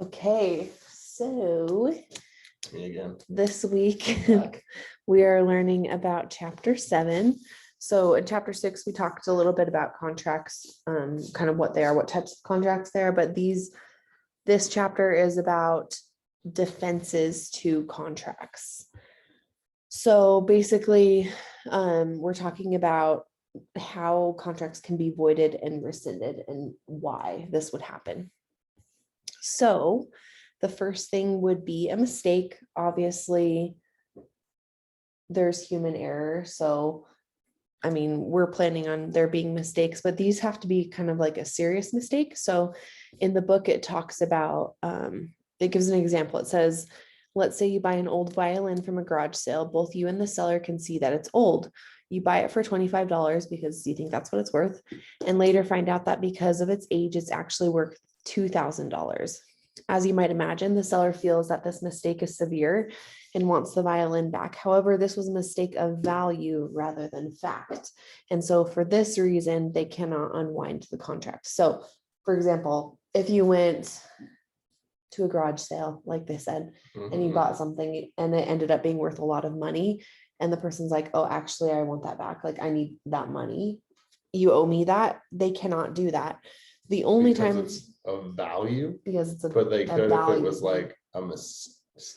Okay, so Me again. this week Back. we are learning about chapter 7. So in chapter 6, we talked a little bit about contracts, kind of what they are, what types of contracts they are, but this chapter is about defenses to contracts. So basically, we're talking about how contracts can be voided and rescinded and why this would happen. So the first thing would be a mistake. Obviously, there's human error. So, I mean, we're planning on there being mistakes, but these have to be kind of like a serious mistake. So in the book, it talks about, it gives an example. It says, let's say you buy an old violin from a garage sale. Both you and the seller can see that it's old. You buy it for $25 because you think that's what it's worth, and later find out that because of its age, it's actually worth $2,000. As you might imagine, the seller feels that this mistake is severe and wants the violin back. However, this was a mistake of value rather than fact. And so for this reason, they cannot unwind the contract. So, for example, if you went to a garage sale, like they said, and you bought something and it ended up being worth a lot of money, and the person's like, oh, actually, I want that back. Like, I need that money. You owe me that. They cannot do that. The only time it's of value, because it's but they could if it value was thing. like a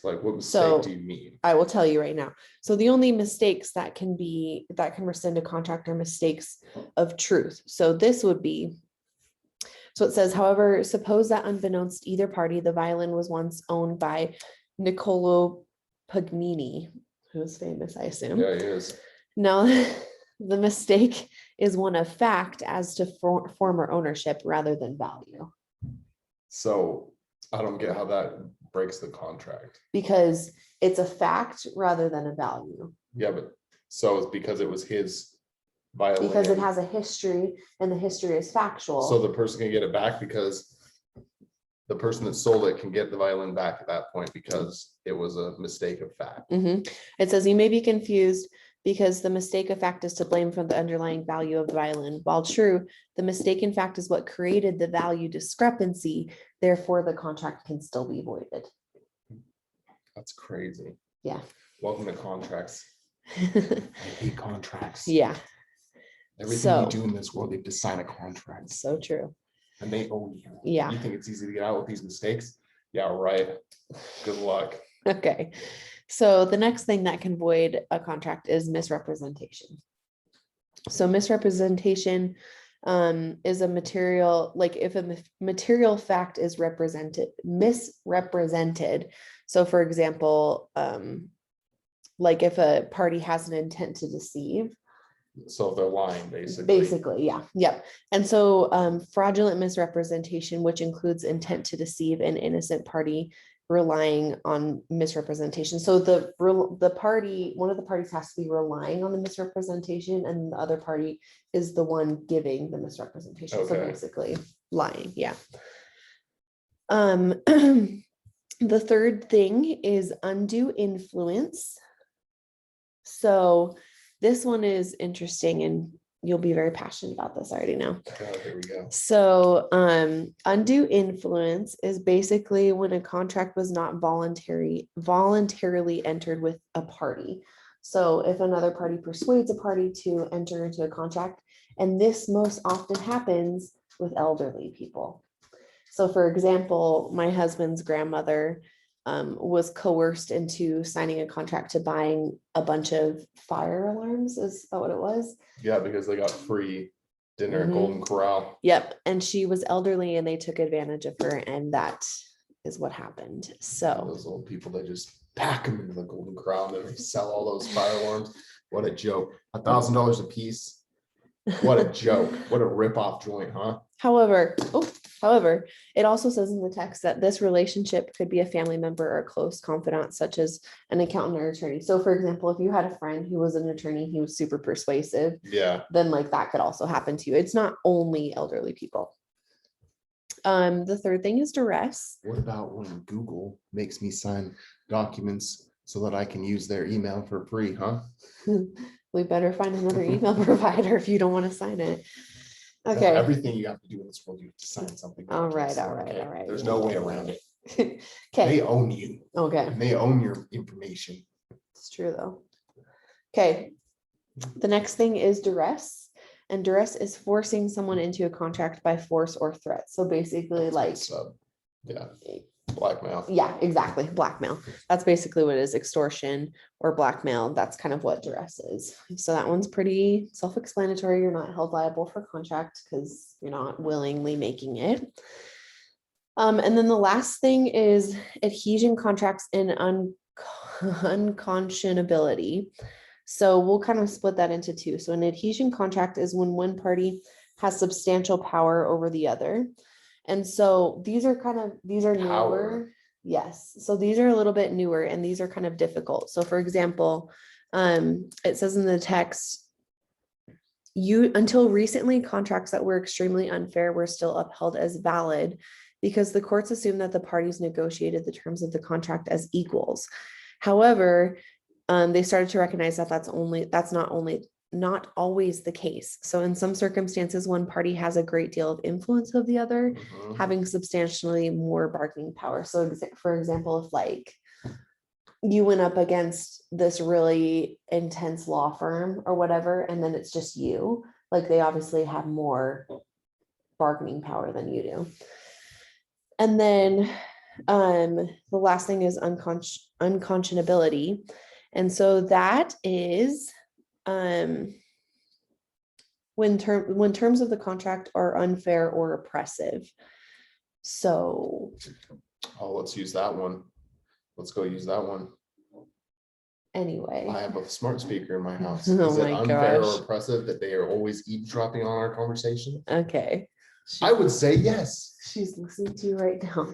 like what mistake So do you mean? I will tell you right now. So the only mistakes that can rescind a contract are mistakes of truth. So this would be, so it says, however, suppose that unbeknownst to either party, the violin was once owned by Niccolo Paganini, who is famous, I assume. Yeah, he is. Now, the mistake is one of fact as to former ownership rather than value. So I don't get how that breaks the contract. Because it's a fact rather than a value. Yeah, but so it's because it was his violin. Because it has a history and the history is factual. So the person can get it back because the person that sold it can get the violin back at that point because it was a mistake of fact. It says you may be confused because the mistake of fact is to blame for the underlying value of the violin. While true, the mistake in fact is what created the value discrepancy. Therefore, the contract can still be voided. That's crazy. Yeah. Welcome to contracts. I hate contracts. Yeah. Everything you do in this world, you have to sign a contract. So true. And they owe you. Yeah. You think it's easy to get out with these mistakes? Yeah, right. Good luck. Okay. So the next thing that can void a contract is misrepresentation. So misrepresentation is a material, like if a material fact is misrepresented. So for example, like if a party has an intent to deceive. So they're lying, basically. Yeah. Yep. And so fraudulent misrepresentation, which includes intent to deceive an innocent party relying on misrepresentation. So the party, one of the parties has to be relying on the misrepresentation, and the other party is the one giving the misrepresentation. Okay. So basically lying. Yeah. The third thing is undue influence. So this one is interesting and you'll be very passionate about this, I already know. Oh, here we go. So undue influence is basically when a contract was not voluntarily entered with a party. So if another party persuades a party to enter into a contract, and this most often happens with elderly people. So for example, my husband's grandmother was coerced into signing a contract to buying a bunch of fire alarms. Is that what it was? Yeah, because they got free dinner at Golden Corral. Yep. And she was elderly and they took advantage of her, and that is what happened. So those old people, they just pack them into the Golden Corral and they sell all those fire alarms. What a joke. $1,000 a piece. What a joke. What a rip-off joint, huh? However, it also says in the text that this relationship could be a family member or a close confidant, such as an accountant or attorney. So for example, if you had a friend who was an attorney, he was super persuasive, then like that could also happen to you. It's not only elderly people. The third thing is duress. What about when Google makes me sign documents so that I can use their email for free, huh? We better find another email provider if you don't want to sign it. Okay. Everything you have to do in this world, you have to sign something. All right. There's no way around it. Okay, They own you okay, and they own your information. it's true though. Okay, the next thing is duress. And duress is forcing someone into a contract by force or threat. So basically like, Yeah, blackmail. yeah, exactly, blackmail. That's basically what it is, extortion or blackmail. That's kind of what duress is. So that one's pretty self-explanatory. You're not held liable for contract because you're not willingly making it. And then the last thing is adhesion contracts and unconscionability. So we'll kind of split that into two. So an adhesion contract is when one party has substantial power over the other. And so these are Power. newer. Yes. So these are a little bit newer and these are kind of difficult. So for example, it says in the text, until recently, contracts that were extremely unfair were still upheld as valid because the courts assumed that the parties negotiated the terms of the contract as equals. However, they started to recognize that that's not always the case. So in some circumstances, one party has a great deal of influence of the other, Mhm. having substantially more bargaining power. So for example, if like you went up against this really intense law firm or whatever, and then it's just you, like they obviously have more bargaining power than you do. And then the last thing is unconscionability. And so that is when terms of the contract are unfair or oppressive. So Oh, let's use that one. Let's go use that one. anyway. I have a smart speaker in my house. Oh Is it my unfair gosh. or oppressive that they are always eavesdropping on our conversation? Okay. I would say yes. She's listening to you right now.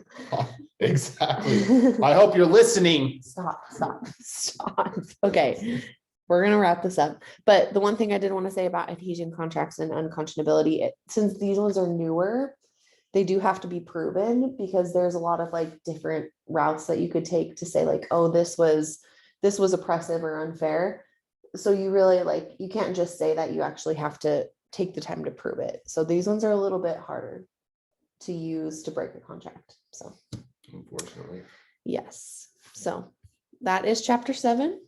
Exactly. I hope you're listening. Stop. Okay, we're gonna wrap this up. But the one thing I did want to say about adhesion contracts and unconscionability, since these ones are newer, they do have to be proven because there's a lot of like different routes that you could take to say like, oh, this was oppressive or unfair. So you really like, you can't just say that, you actually have to take the time to prove it. So these ones are a little bit harder to use to break a contract. So Unfortunately. yes. So that is chapter 7.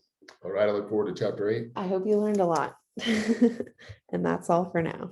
All right, I look forward to chapter 8. I hope you learned a lot. And that's all for now.